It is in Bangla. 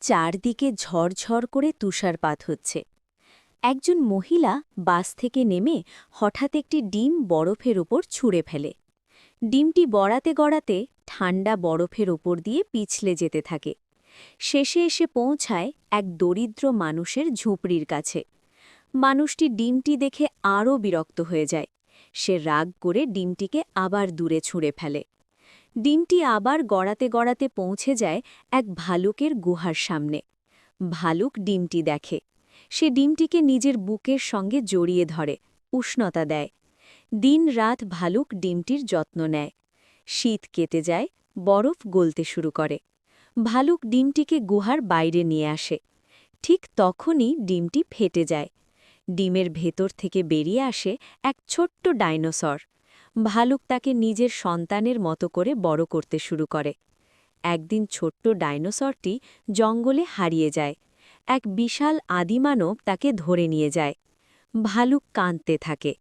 চারদিকে ঝরঝর করে তুষারপাত হচ্ছে। একজন মহিলা বাস থেকে নেমে হঠাৎ একটি ডিম বরফের ওপর ছুঁড়ে ফেলে। ডিমটি গড়াতে গড়াতে ঠান্ডা বরফের ওপর দিয়ে পিছলে যেতে থাকে। শেষে এসে পৌঁছায় এক দরিদ্র মানুষের ঝুপড়ির কাছে। মানুষটি ডিমটি দেখে আরও বিরক্ত হয়ে যায়। সে রাগ করে ডিমটিকে আবার দূরে ছুঁড়ে ফেলে। ডিমটি আবার গড়াতে গড়াতে পৌঁছে যায় এক ভালুকের গুহার সামনে। ভালুক ডিমটি দেখে। সে ডিমটিকে নিজের বুকের সঙ্গে জড়িয়ে ধরে, উষ্ণতা দেয়। দিন রাত ভালুক ডিমটির যত্ন নেয়। শীত কেটে যায়, বরফ গলতে শুরু করে। ভালুক ডিমটিকে গুহার বাইরে নিয়ে আসে। ঠিক তখনই ডিমটি ফেটে যায়। ডিমের ভেতর থেকে বেরিয়ে আসে এক ছোট্ট ডাইনোসর। ভালুক তাকে নিজের সন্তানের মতো করে বড় করতে শুরু করে। একদিন ছোট্ট ডাইনোসরটি জঙ্গলে হারিয়ে যায়। এক বিশাল আদিমানব তাকে ধরে নিয়ে যায়। ভালুক কাঁদতে থাকে।